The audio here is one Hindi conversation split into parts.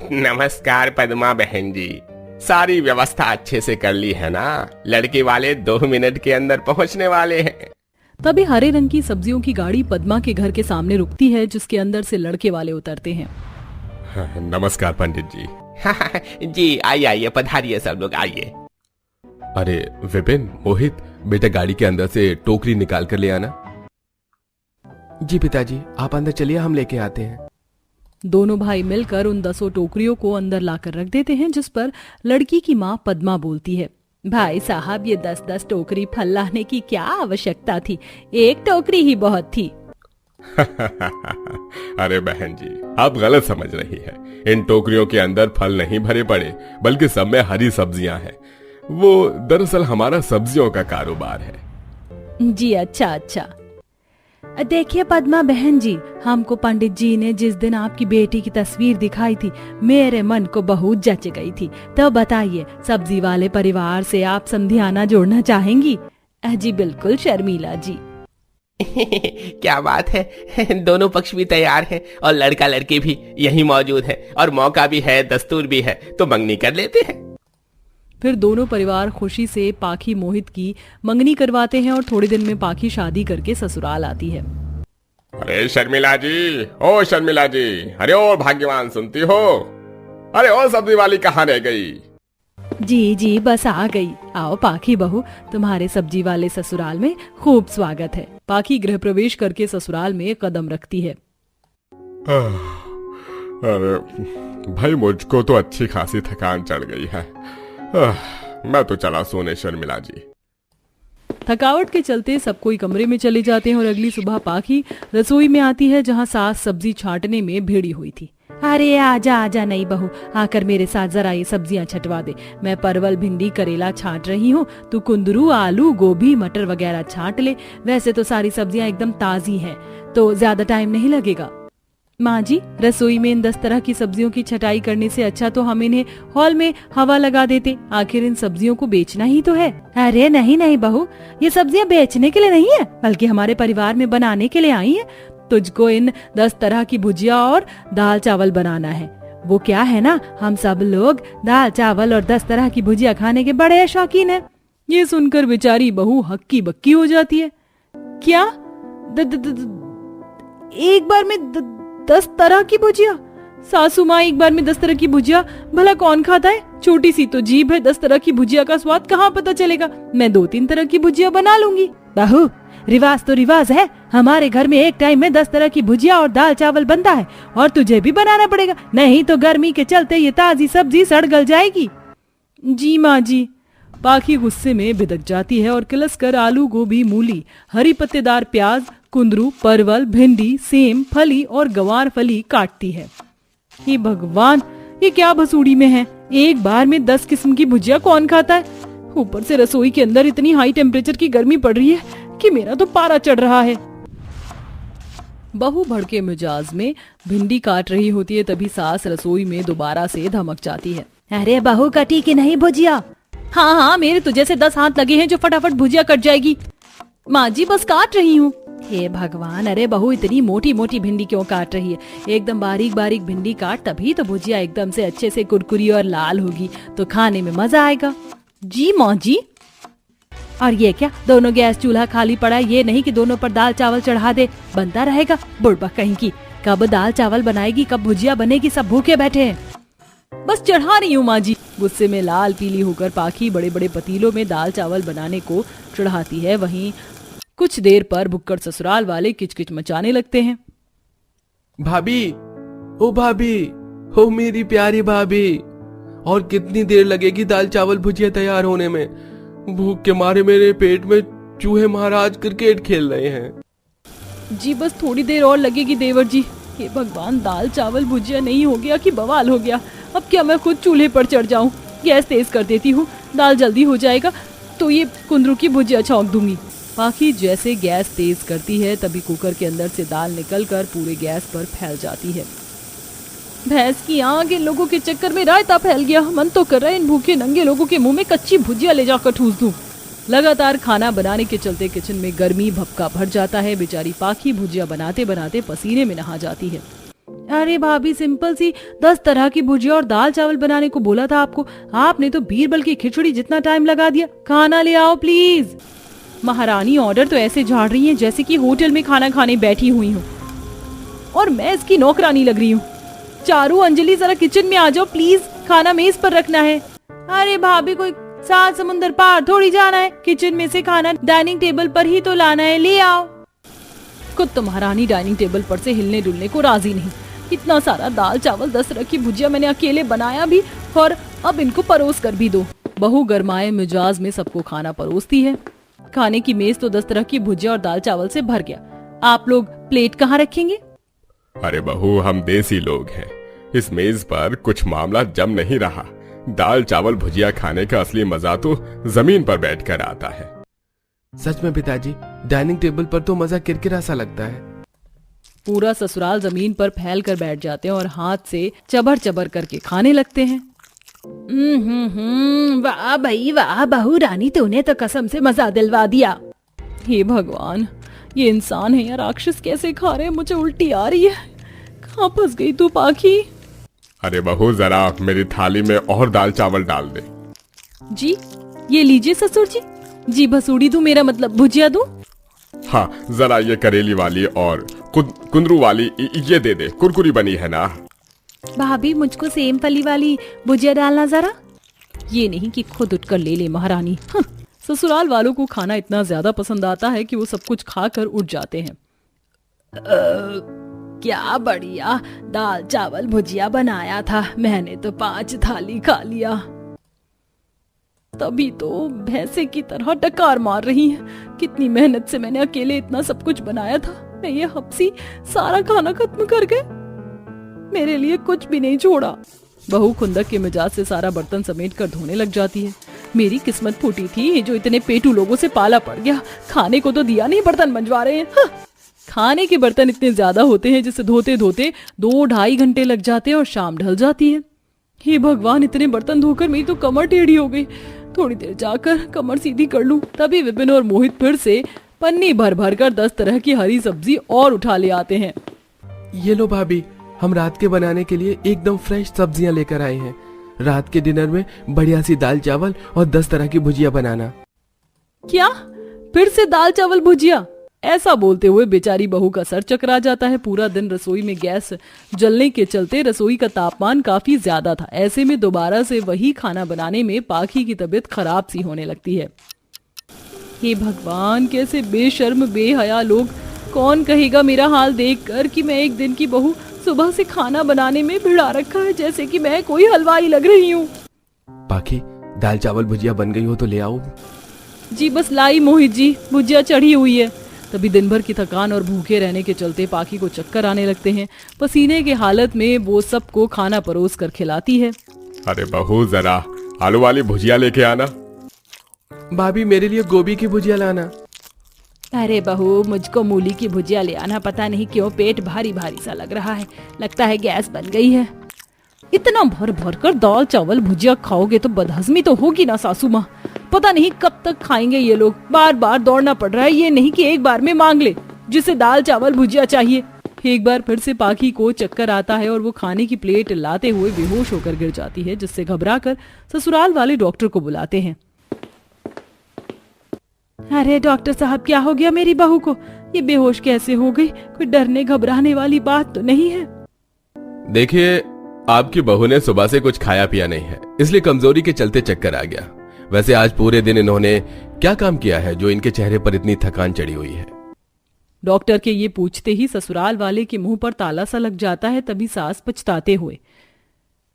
नमस्कार पद्मा बहन जी। सारी व्यवस्था अच्छे से कर ली है ना? लड़के वाले 2 मिनट के अंदर पहुंचने वाले हैं। तभी हरे रंग की सब्जियों की गाड़ी पद्मा के घर के सामने रुकती है, जिसके अंदर से लड़के वाले उतरते हैं। नमस्कार पंडित जी। जी आइए आइए, पधारिए सब लोग आइए। अरे विपिन, मोहित, बेटा गाड़ी के अंदर से टोकरी निकाल कर ले आना। जी पिताजी, आप अंदर चलिए, हम लेके आते हैं। दोनों भाई मिलकर उन 10 टोकरियों को अंदर लाकर रख देते हैं, जिस पर लड़की की माँ पद्मा बोलती है, भाई साहब ये 10-10 टोकरी फल लाने की क्या आवश्यकता थी, एक टोकरी ही बहुत थी। अरे बहन जी, आप गलत समझ रही है। इन टोकरियों के अंदर फल नहीं भरे पड़े, बल्कि सब में हरी सब्जियां हैं। वो दरअसल हमारा सब्जियों का कारोबार है। जी अच्छा अच्छा। देखिए पद्मा बहन जी, हमको पंडित जी ने जिस दिन आपकी बेटी की तस्वीर दिखाई थी, मेरे मन को बहुत जच गई थी। तो बताइए, सब्जी वाले परिवार से आप समधियाना जोड़ना चाहेंगी? जी बिल्कुल शर्मिला जी। क्या बात है, दोनों पक्ष भी तैयार हैं और लड़का लड़की भी यही मौजूद है और मौका भी है, दस्तूर भी है, तो मंगनी कर लेते हैं। फिर दोनों परिवार खुशी से पाखी मोहित की मंगनी करवाते हैं और थोड़े दिन में पाखी शादी करके ससुराल आती है। अरे शर्मिला जी, ओ शर्मिला जी, अरे ओ भाग्यवान सुनती हो? अरे ओ सब्जी वाली कहाँ रह गई? जी जी बस आ गई। आओ पाखी बहू, तुम्हारे सब्जी वाले ससुराल में खूब स्वागत है। पाखी गृह प्रवेश करके ससुराल में कदम रखती है। अरे भाई, मुझको तो अच्छी खासी थकान चढ़ गई है। मैं तो चला सोने शर्मिला जी। थकावट के चलते सब कोई कमरे में चले जाते हैं और अगली सुबह पाखी रसोई में आती है, जहां सास सब्जी छांटने में भिड़ी हुई थी। अरे आजा आजा नई बहू, आकर मेरे साथ जरा ये सब्जियां छटवा दे। मैं परवल, भिंडी, करेला छांट रही हूँ, तू कुंदरू, आलू, गोभी, मटर वगैरह छांट ले। वैसे तो सारी सब्जियां एकदम ताजी हैं, तो ज्यादा टाइम नहीं लगेगा। माँ जी, रसोई में इन 10 तरह की सब्जियों की छटाई करने से अच्छा तो हम इन्हें हॉल में हवा लगा देते। आखिर इन सब्जियों को बेचना ही तो है। अरे नहीं नहीं बहू, ये सब्जियां बेचने के लिए नहीं है, बल्कि हमारे परिवार में बनाने के लिए आई है। तुझको इन 10 तरह की भुजिया और दाल चावल बनाना है। वो क्या है ना, हम सब लोग दाल चावल और 10 तरह की भुजिया खाने के बड़े शौकीन हैं। ये सुनकर बेचारी बहू हक्की बक्की हो जाती है। क्या एक बार में 10 तरह की भुजिया? सासू माँ, एक बार में 10 तरह की भुजिया भला कौन खाता है? छोटी सी तो जीभ है, 10 तरह की भुजिया का स्वाद कहाँ पता चलेगा? मैं 2-3 तरह की भुजिया बना लूंगी। बहू, रिवाज तो रिवाज है, हमारे घर में एक टाइम में 10 तरह की भुजिया और दाल चावल बनता है, और तुझे भी बनाना पड़ेगा, नहीं तो गर्मी के चलते ये ताजी सब्जी सड़ गल जाएगी। जी माँ जी। पाखी गुस्से में बिदक जाती है और किलस कर आलू, गोभी, मूली, हरी पत्तेदार प्याज, कुंदरू, परवल, भिंडी, सेम, फली और गवार फली काटती है। हे भगवान, ये क्या भसूड़ी में है? एक बार में 10 किस्म की भुजिया कौन खाता है? ऊपर से रसोई के अंदर इतनी हाई टेम्परेचर की गर्मी पड़ रही है कि मेरा तो पारा चढ़ रहा है। बहू भड़के मिजाज में भिंडी काट रही होती है, तभी सास रसोई में दोबारा से धमक जाती है। अरे बहू, कटी की नहीं भुजिया? हाँ हाँ, मेरे तो जैसे 10 हाथ लगे हैं जो फटाफट भुजिया कट जाएगी। माँ जी बस काट रही हूँ। हे भगवान, अरे बहू इतनी मोटी मोटी भिंडी क्यों काट रही है? एकदम बारीक बारीक भिंडी काट, तभी तो भुजिया एकदम से अच्छे से कुरकुरी और लाल होगी, तो खाने में मजा आएगा। जी माँ जी। और ये क्या, दोनों गैस चूल्हा खाली पड़ा है, ये नहीं कि दोनों पर दाल चावल चढ़ा दे, बनता रहेगा। बुढ़बा कहीं की, कब दाल चावल बनाएगी, कब भुजिया बनेगी, सब भूखे बैठे हैं। बस चढ़ा रही हूँ माँ जी। गुस्से में लाल पीली होकर पाखी बड़े बड़े पतीलों में दाल चावल बनाने को चढ़ाती है। वहीं कुछ देर पर भुक्कड़ ससुराल वाले किचकिच मचाने लगते हैं। भाभी, ओ भाभी, हो मेरी प्यारी भाभी, और कितनी देर लगेगी दाल चावल भुजिया तैयार होने में? भूख के मारे मेरे पेट में चूहे महाराज क्रिकेट खेल रहे हैं। जी बस थोड़ी देर और लगेगी देवर जी। हे भगवान, दाल चावल भुजिया नहीं हो गया कि बवाल हो गया। अब क्या मैं खुद चूल्हे पर चढ़ जाऊं? गैस तेज कर देती हूँ, दाल जल्दी हो जाएगा तो ये कुंदरू की भुजिया छौंक दूंगी। पाखी जैसे गैस तेज करती है, तभी कुकर के अंदर से दाल निकलकर पूरे गैस पर फैल जाती है। भैंस की आग, इन लोगों के चक्कर में रायता फैल गया। मन तो कर रहा है इन भूखे नंगे लोगों के मुंह में कच्ची भुजिया ले जाकर ठूस दूं। लगातार खाना बनाने के चलते किचन में गर्मी भपका भर जाता है। बेचारी पाखी भुजिया बनाते बनाते पसीने में नहा जाती है। अरे भाभी, सिंपल सी 10 तरह की भुजिया और दाल चावल बनाने को बोला था आपको, आपने तो बीरबल की खिचड़ी जितना टाइम लगा दिया। खाना ले आओ प्लीज। महारानी ऑर्डर तो ऐसे झाड़ रही हैं जैसे कि होटल में खाना खाने बैठी हुई हूँ और मैं इसकी नौकरानी लग रही हूँ। चारू, अंजलि, जरा किचन में आ जाओ प्लीज, खाना मेज पर रखना है। अरे भाभी, कोई 7 समुंदर पार थोड़ी जाना है, किचन में से खाना डाइनिंग टेबल पर ही तो लाना है, ले आओ। खुद तो महारानी डाइनिंग टेबल पर से हिलने डुलने को राजी नहीं। इतना सारा दाल चावल 10 तरह की भुजिया मैंने अकेले बनाया भी और अब इनको परोस कर भी दो। बहू गरमाए मिजाज में सबको खाना परोसती है। खाने की मेज तो 10 तरह की भुजिया और दाल चावल से भर गया। आप लोग प्लेट कहाँ रखेंगे? अरे बहू, हम देसी लोग हैं, इस मेज पर कुछ मामला जम नहीं रहा। दाल चावल भुजिया खाने का असली मजा तो जमीन पर बैठकर आता है। सच में पिताजी, डाइनिंग टेबल पर तो मजा किरकिरा सा लगता है। पूरा ससुराल जमीन पर फैल कर बैठ जाते हैं और हाथ से चबर चबर करके खाने लगते हैं। वाह भाई वाह, बहू रानी, तूने तो कसम से मजा दिलवा दिया। हे भगवान, ये इंसान है या राक्षस? कैसे खा रहे हैं? मुझे उल्टी आ रही है। कहाँ फंस गई तू पाखी? अरे बहू, जरा मेरी थाली में और दाल चावल डाल दे। जी, ये लीजिए ससुर जी। जी भसूड़ी दूं, मेरा मतलब भुजिया दूं? हाँ, जरा ये करेली वाली और कुंदरू वाली ये दे दे, कुरकुरी बनी है ना। भाभी, मुझको सेम फली वाली भुजिया डालना जरा। ये नहीं कि खुद उठकर ले ले महारानी। ससुराल वालों को खाना इतना ज्यादा पसंद आता है कि वो सब कुछ खाकर उठ जाते हैं। क्या बढ़िया दाल चावल भुजिया बनाया था, मैंने तो 5 थाली खा लिया। तभी तो भैंसे की तरह डकार मार रही हैं। कितनी मेहनत से मैंने अकेले इतना सब कुछ बनाया था, मैं ये हप्सी सारा खाना खत्म कर गए, मेरे लिए कुछ भी नहीं छोड़ा। बहू खुंदक के मिजाज से सारा बर्तन समेट कर धोने लग जाती है। मेरी किस्मत फूटी थी जो इतने पेटू लोगों से पाला पड़ गया। खाने को तो दिया नहीं, बर्तन मंजवा रहे हैं। हाँ। खाने के बर्तन इतने ज्यादा होते हैं जिसे धोते धोते 2-2.5 घंटे लग जाते हैं और शाम ढल जाती है। हे भगवान, इतने बर्तन धोकर मेरी तो कमर टेढ़ी हो गई। थोड़ी देर जाकर कमर सीधी कर लूं, तभी विपिन और मोहित फिर से पन्नी भर भर कर 10 तरह की हरी सब्जी और उठा ले आते हैं। ये लो भाभी, हम रात के बनाने के लिए एकदम फ्रेश सब्जियां लेकर आए हैं। रात के डिनर में बढ़िया सी दाल चावल और 10 तरह की भुजिया बनाना। क्या? फिर से दाल चावल भुजिया? ऐसा बोलते हुए बेचारी बहू का सर चकरा जाता है। पूरा दिन रसोई में गैस जलने के चलते रसोई का तापमान काफी ज्यादा था। ऐसे में दोबारा से वही खाना बनाने में पाखी की तबीयत खराब सी होने लगती है। हे भगवान, कैसे बेशर्म बेहया लोग। कौन कहेगा मेरा हाल देखकर कि मैं एक दिन की बहू सुबह से खाना बनाने में भिड़ा रखा है, जैसे कि मैं कोई हलवाई लग रही हूँ। पाखी, दाल चावल भुजिया बन गई हो तो ले आओ। जी बस लाई मोहित जी, भुजिया चढ़ी हुई है। तभी दिन भर की थकान और भूखे रहने के चलते पाखी को चक्कर आने लगते हैं। पसीने की हालत में वो सबको खाना परोस कर खिलाती है। अरे बहू, जरा आलू वाली भुजिया लेके आना। भाभी, मेरे लिए गोभी की भुजिया लाना। अरे बहू, मुझको मूली की भुजिया ले आना। पता नहीं क्यों पेट भारी भारी सा लग रहा है, लगता है गैस बन गई है। इतना भर भर कर दाल चावल भुजिया खाओगे तो बदहजमी तो होगी ना सासू माँ। पता नहीं कब तक खाएंगे ये लोग। बार बार दौड़ना पड़ रहा है, ये नहीं कि एक बार में मांग ले जिसे दाल चावल भुजिया चाहिए। एक बार फिर से पाखी को चक्कर आता है और वो खाने की प्लेट लाते हुए बेहोश होकर गिर जाती है, जिससे घबराकर ससुराल वाले डॉक्टर को बुलाते हैं। अरे डॉक्टर साहब, क्या हो गया मेरी बहू को? ये बेहोश कैसे हो गई? कोई डरने घबराने वाली बात तो नहीं है? देखिए, आपकी बहू ने सुबह से कुछ खाया पिया नहीं है, इसलिए कमजोरी के चलते चक्कर आ गया। वैसे आज पूरे दिन इन्होंने क्या काम किया है जो इनके चेहरे पर इतनी थकान चढ़ी हुई है? डॉक्टर के ये पूछते ही ससुराल वाले के मुंह पर ताला सा लग जाता है। तभी सास पछताते हुए,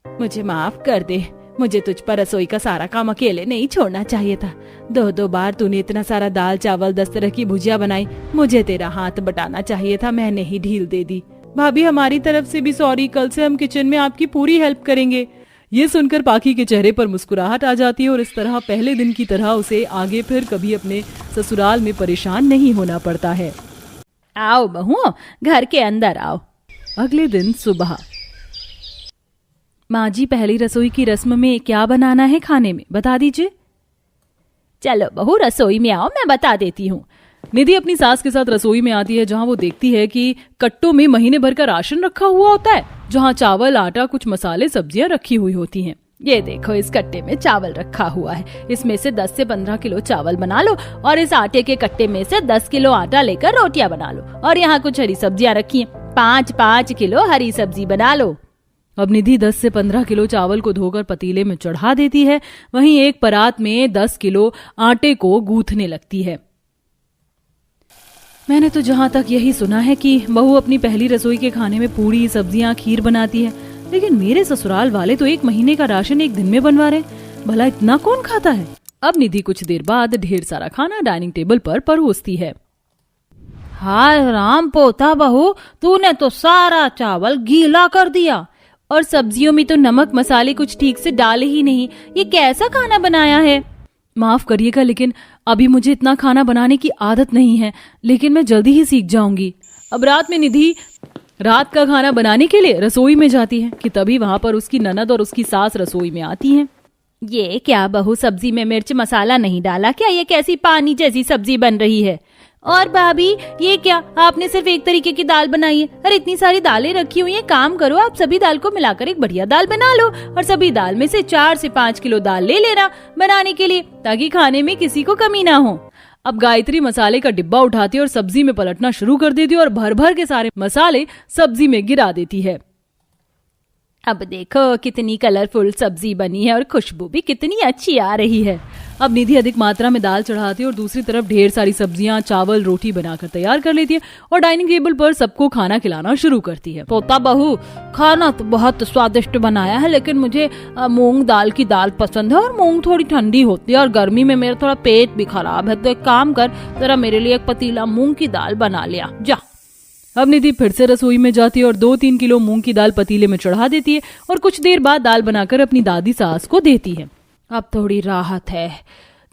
मुझे माफ कर दे, मुझे तुझ पर रसोई का सारा काम अकेले नहीं छोड़ना चाहिए था। 2-2 बार तूने इतना सारा दाल चावल 10 तरह की भुजिया बनाई, मुझे तेरा हाथ बटाना चाहिए था, मैंने ही ढील दे दी। भाभी, हमारी तरफ से भी सॉरी, कल से हम किचन में आपकी पूरी हेल्प करेंगे। ये सुनकर पाखी के चेहरे पर मुस्कुराहट आ जाती है और इस तरह पहले दिन की तरह उसे आगे फिर कभी अपने ससुराल में परेशान नहीं होना पड़ता है। आओ बहू, घर के अंदर आओ। अगले दिन सुबह। माँ जी, पहली रसोई की रस्म में क्या बनाना है खाने में, बता दीजिए। चलो बहू, रसोई में आओ, मैं बता देती हूँ। निधि अपनी सास के साथ रसोई में आती है, जहाँ वो देखती है कि कट्टों में महीने भर का राशन रखा हुआ होता है, जहाँ चावल, आटा, कुछ मसाले, सब्जियां रखी हुई होती हैं। ये देखो, इस कट्टे में चावल रखा हुआ है, इसमें से 10 से 15 किलो चावल बना लो और इस आटे के कट्टे में से 10 किलो आटा लेकर रोटियां बना लो। और यहाँ कुछ हरी सब्जियां रखी हैं, 5-5 किलो हरी सब्जी बना लो। अब निधि 10 से 15 किलो चावल को धोकर पतीले में चढ़ा देती है, वहीं एक परात में 10 किलो आटे को गूंथने लगती है। मैंने तो जहाँ तक यही सुना है कि बहू अपनी पहली रसोई के खाने में पूरी, सब्जियां, खीर बनाती है, लेकिन मेरे ससुराल वाले तो 1 महीने का राशन 1 दिन में बनवा रहे। भला इतना कौन खाता है? अब निधि कुछ देर बाद ढेर सारा खाना डाइनिंग टेबल पर परोसती है। हाय राम पोता बहू, तूने तो सारा चावल गीला कर दिया और सब्जियों में तो नमक मसाले कुछ ठीक से डाले ही नहीं। ये कैसा खाना बनाया है? माफ करिएगा, लेकिन अभी मुझे इतना खाना बनाने की आदत नहीं है, लेकिन मैं जल्दी ही सीख जाऊंगी। अब रात में निधि रात का खाना बनाने के लिए रसोई में जाती है कि तभी वहाँ पर उसकी ननद और उसकी सास रसोई में आती हैं। ये क्या बहू, सब्जी में मिर्च मसाला नहीं डाला क्या? ये कैसी पानी जैसी सब्जी बन रही है? और भाभी, ये क्या, आपने सिर्फ एक तरीके की दाल बनाई है? अरे इतनी सारी दालें रखी हुई हैं, काम करो, आप सभी दाल को मिलाकर एक बढ़िया दाल बना लो और सभी दाल में से 4 से 5 किलो दाल ले लेना बनाने के लिए, ताकि खाने में किसी को कमी ना हो। अब गायत्री मसाले का डिब्बा उठाती है और सब्जी में पलटना शुरू कर देती है और भर भर के सारे मसाले सब्जी में गिरा देती है। अब देखो कितनी कलरफुल सब्जी बनी है और खुशबू भी कितनी अच्छी आ रही है। अब निधि अधिक मात्रा में दाल चढ़ाती है और दूसरी तरफ ढेर सारी सब्जियां, चावल, रोटी बनाकर तैयार कर लेती है और डाइनिंग टेबल पर सबको खाना खिलाना शुरू करती है। पोता बहू, खाना तो बहुत स्वादिष्ट बनाया है, लेकिन मुझे मूंग दाल की दाल पसंद है और मूंग थोड़ी ठंडी होती है और गर्मी में मेरा थोड़ा पेट भी खराब है, तो एक काम कर, जरा मेरे लिए एक पतीला मूंग की दाल बना लिया जा। अब निधि फिर से रसोई में जाती है और 2-3 किलो मूंग की दाल पतीले में चढ़ा देती है और कुछ देर बाद दाल बनाकर अपनी दादी सास को देती है। अब थोड़ी राहत है,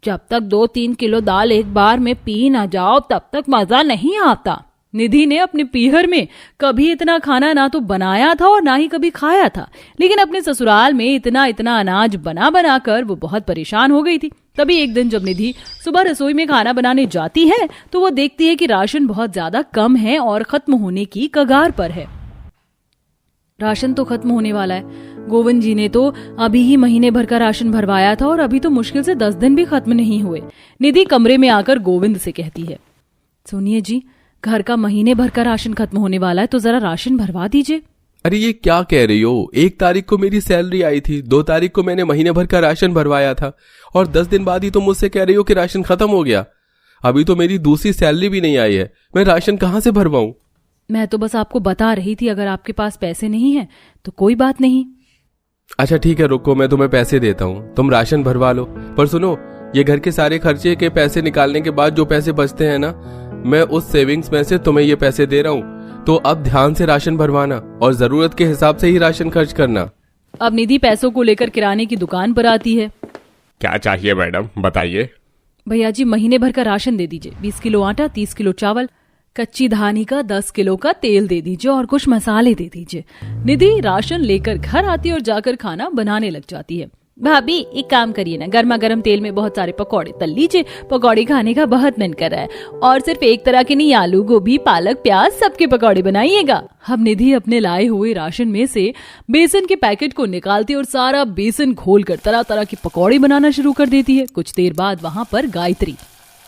जब तक 2-3 किलो दाल एक बार में पी ना जाओ तब तक मजा नहीं आता। निधि ने अपने पीहर में कभी इतना खाना ना तो बनाया था और ना ही कभी खाया था, लेकिन अपने ससुराल में इतना अनाज बना बना कर वो बहुत परेशान हो गई थी। तभी एक दिन जब निधि सुबह रसोई में खाना बनाने जाती है तो वो देखती है कि राशन बहुत ज्यादा कम है और खत्म होने की कगार पर है। राशन तो खत्म होने वाला है। गोविंद जी ने तो अभी ही महीने भर का राशन भरवाया था और अभी तो मुश्किल से 10 दिन भी खत्म नहीं हुए। निधि कमरे में आकर गोविंद से कहती है, सुनिए जी, घर का महीने भर का राशन खत्म होने वाला है, तो जरा राशन भरवा दीजिए। अरे ये क्या कह रही हो? 1 तारीख को मेरी सैलरी आई थी, 2 तारीख को मैंने महीने भर का राशन भरवाया था और 10 दिन बाद ही तो मुझसे कह रही हो कि राशन खत्म हो गया। अभी तो मेरी दूसरी सैलरी भी नहीं आई है, मैं राशन कहाँ से भरवाऊं? मैं तो बस आपको बता रही थी, अगर आपके पास पैसे नहीं है तो कोई बात नहीं। अच्छा ठीक है, रुको, मैं तुम्हें पैसे देता हूँ, तुम राशन भरवा लो। पर सुनो, ये घर के सारे खर्चे के पैसे निकालने के बाद जो पैसे बचते हैं ना, मैं उस सेविंग्स में से तुम्हें ये पैसे दे रहा हूँ, तो अब ध्यान से राशन भरवाना और जरूरत के हिसाब से ही राशन खर्च करना। अब निधि पैसों को लेकर किराने की दुकान पर आती है। क्या चाहिए मैडम, बताइए। भैया जी, महीने भर का राशन दे दीजिए। 20 किलो आटा, 30 किलो चावल, कच्ची धानी का 10 किलो का तेल दे दीजिए और कुछ मसाले दे दीजिए। निधि राशन लेकर घर आती है और जाकर खाना बनाने लग जाती है। भाभी, एक काम करिए ना, गर्मा गर्म तेल में बहुत सारे पकौड़े तल लीजिए, पकौड़े खाने का बहुत मन कर रहा है। और सिर्फ एक तरह के नहीं, आलू, गोभी, पालक, प्याज, सबके पकौड़े बनाइएगा। अब निधि अपने लाए हुए राशन में से बेसन के पैकेट को निकालती और सारा बेसन घोलकर तरह तरह के पकौड़े बनाना शुरू कर देती है। कुछ देर बाद वहाँ पर गायत्री,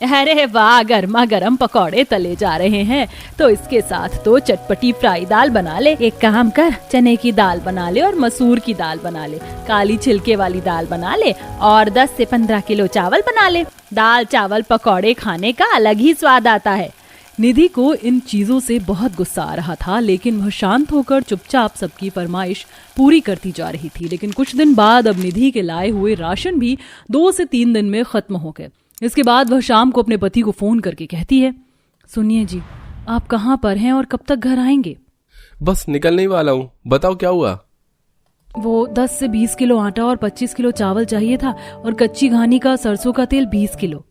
अरे वाह, गर्मा गर्म पकौड़े तले जा रहे हैं, तो इसके साथ तो चटपटी फ्राई दाल बना ले। एक काम कर, चने की दाल बना ले और मसूर की दाल बना ले, काली छिलके वाली दाल बना ले और 10 से 15 किलो चावल बना ले। दाल चावल पकौड़े खाने का अलग ही स्वाद आता है। निधि को इन चीजों से बहुत गुस्सा आ रहा था, लेकिन वह शांत होकर चुपचाप सबकी फरमाइश पूरी करती जा रही थी। लेकिन कुछ दिन बाद अब निधि के लाए हुए राशन भी 2 से 3 दिन में खत्म हो गए। इसके बाद वह शाम को अपने पति को फोन करके कहती है, सुनिए जी, आप कहाँ पर हैं और कब तक घर आएंगे? बस निकलने ही वाला हूँ, बताओ क्या हुआ? वो 10 से 20 किलो आटा और 25 किलो चावल चाहिए था और कच्ची घानी का सरसों का तेल 20 किलो।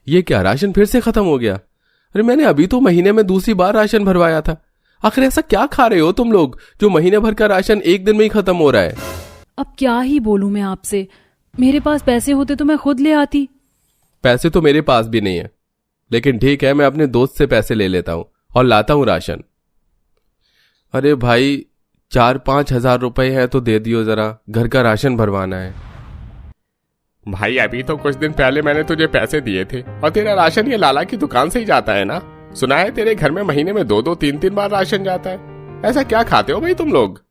ये क्या, राशन फिर से खत्म हो गया? अरे मैंने अभी तो महीने में दूसरी बार राशन भरवाया था। आखिर ऐसा क्या खा रहे हो तुम लोग जो महीने भर का राशन एक दिन में ही खत्म हो रहा है? अब क्या ही बोलूं मैं आपसे, मेरे पास पैसे होते तो मैं खुद ले आती। पैसे तो मेरे पास भी नहीं है, लेकिन ठीक है, मैं अपने दोस्त से पैसे ले लेता हूं और लाता हूं राशन। अरे भाई 4-5 हजार रुपए हैं तो दे दियो जरा, घर का राशन भरवाना है। भाई अभी तो कुछ दिन पहले मैंने तुझे पैसे दिए थे और तेरा राशन ये लाला की दुकान से ही जाता है ना। सुना है तेरे घर में महीने में 2-2, 3-3 बार राशन जाता है। ऐसा क्या खाते हो भाई तुम लोग?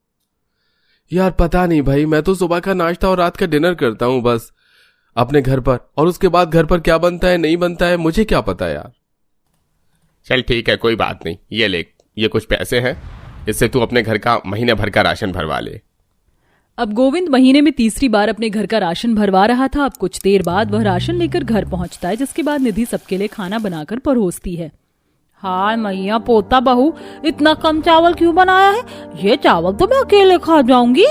यार पता नहीं भाई, मैं तो सुबह का नाश्ता और रात का डिनर करता हूं बस अपने घर पर, और उसके बाद घर पर क्या बनता है नहीं बनता है मुझे क्या पता यार। चल ठीक है, कोई बात नहीं, ये ले, ये कुछ पैसे हैं, इससे तू अपने घर का महीने भर का राशन भरवा ले। अब गोविंद महीने में तीसरी बार अपने घर का राशन भरवा रहा था। अब कुछ देर बाद वह राशन लेकर घर पहुंचता है, जिसके बाद निधि सबके लिए खाना बनाकर परोसती है। हाय मैया पोता बहू, इतना कम चावल क्यों बनाया है? ये चावल तो मैं अकेले खा जाऊंगी।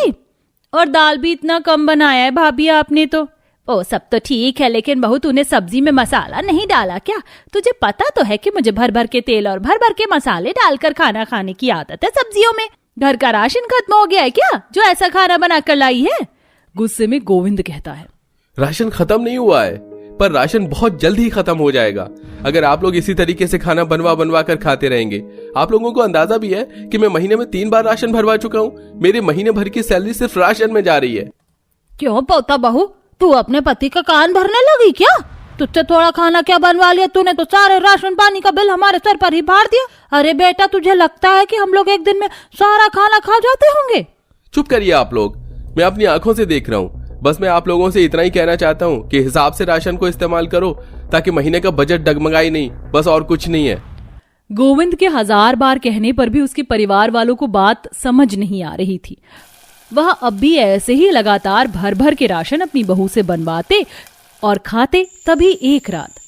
और दाल भी इतना कम बनाया है भाभी आपने तो। ओ सब तो ठीक है, लेकिन बहू तूने सब्जी में मसाला नहीं डाला क्या? तुझे पता तो है कि मुझे भर भर के तेल और भर भर के मसाले डालकर खाना खाने की आदत है सब्जियों में। घर का राशन खत्म हो गया है क्या जो ऐसा खाना बना कर लाई है? गुस्से में गोविंद कहता है। राशन खत्म नहीं हुआ है, पर राशन बहुत जल्द ही खत्म हो जाएगा अगर आप लोग इसी तरीके से खाना बनवा कर खाते रहेंगे। आप लोगों को अंदाजा भी है कि मैं महीने में 3 बार राशन भरवा चुका हूँ। मेरे महीने भर की सैलरी सिर्फ राशन में जा रही है। क्यों पोता बहू, तू अपने पति का कान भरने लगी क्या? तुझसे थोड़ा खाना क्या बनवा लिया तूने तो सारे राशन पानी का बिल हमारे सर पर ही भार दिया। अरे बेटा, तुझे लगता है कि हम लोग एक दिन में सारा खाना खा जाते होंगे? चुप करिए आप लोग, मैं अपनी आंखों से देख रहा हूँ। बस मैं आप लोगों से इतना ही कहना चाहता हूँ कि हिसाब से राशन को इस्तेमाल करो ताकि महीने का बजट डगमगाई नहीं, बस और कुछ नहीं है। गोविंद के 1000 बार कहने पर भी उसके परिवार वालों को बात समझ नहीं आ रही थी। वह अब भी ऐसे ही लगातार भर भर के राशन अपनी बहू से बनवाते और खाते। तभी एक रात,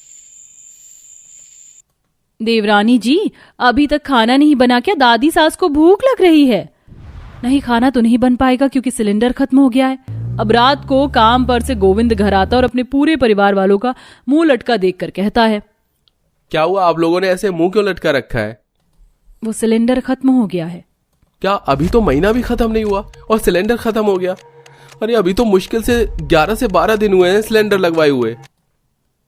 देवरानी जी अभी तक खाना नहीं बना क्या? दादी सास को भूख लग रही है। नहीं, खाना तो नहीं बन पाएगा क्योंकि सिलेंडर खत्म हो गया है। अब रात को काम पर से गोविंद घर आता और अपने पूरे परिवार वालों का मुंह लटका देखकर कहता है, क्या हुआ, आप लोगों ने ऐसे मुंह क्यों लटका रखा है? वो सिलेंडर खत्म हो गया है। क्या अभी तो महीना भी खत्म नहीं हुआ और सिलेंडर खत्म हो गया? अरे अभी तो मुश्किल से 11 से 12 दिन हुए हैं सिलेंडर लगवाए हुए।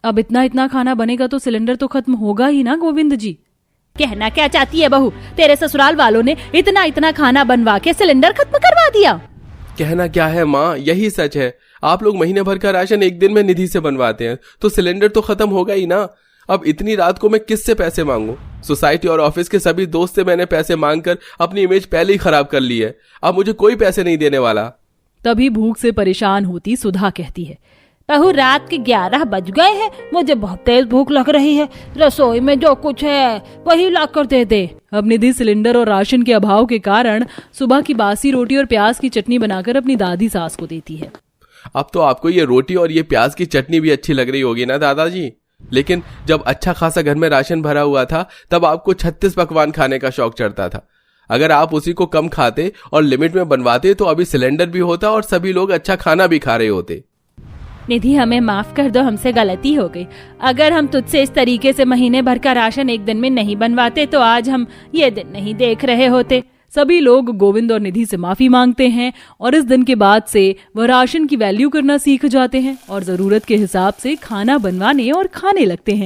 अब इतना खाना बनेगा तो सिलेंडर तो खत्म होगा ही ना गोविंद जी। कहना क्या चाहती है बहू? तेरे ससुराल वालों ने इतना खाना बनवा के सिलेंडर खत्म करवा दिया। कहना क्या है माँ, यही सच है। आप लोग महीने भर का राशन एक दिन में निधि से बनवाते हैं तो सिलेंडर तो खत्म होगा ही ना। अब इतनी रात को मैं किससे पैसे मांगू? सोसाइटी और ऑफिस के सभी दोस्त से मैंने पैसे मांगकर अपनी इमेज पहले ही खराब कर ली है। अब मुझे कोई पैसे नहीं देने वाला। तभी भूख से परेशान होती सुधा कहती है, बहू रात के 11 बज गए हैं, मुझे बहुत तेज भूख लग रही है। रसोई में जो कुछ है वही ला कर दे दे। अब निधि सिलेंडर और राशन के अभाव के कारण सुबह की बासी रोटी और प्याज की चटनी बनाकर अपनी दादी सास को देती है। अब तो आपको ये रोटी और ये प्याज की चटनी भी अच्छी लग रही होगी ना दादाजी, लेकिन जब अच्छा खासा घर में राशन भरा हुआ था तब आपको 36 पकवान खाने का शौक चढ़ता था। अगर आप उसी को कम खाते और लिमिट में बनवाते तो अभी सिलेंडर भी होता और सभी लोग अच्छा खाना भी खा रहे होते। निधि हमें माफ कर दो, हमसे गलती हो गई। अगर हम तुझसे इस तरीके से महीने भर का राशन एक दिन में नहीं बनवाते तो आज हम ये दिन नहीं देख रहे होते। सभी लोग गोविंद और निधि से माफी मांगते हैं और इस दिन के बाद से वह राशन की वैल्यू करना सीख जाते हैं और जरूरत के हिसाब से खाना बनवाने और खाने लगते हैं।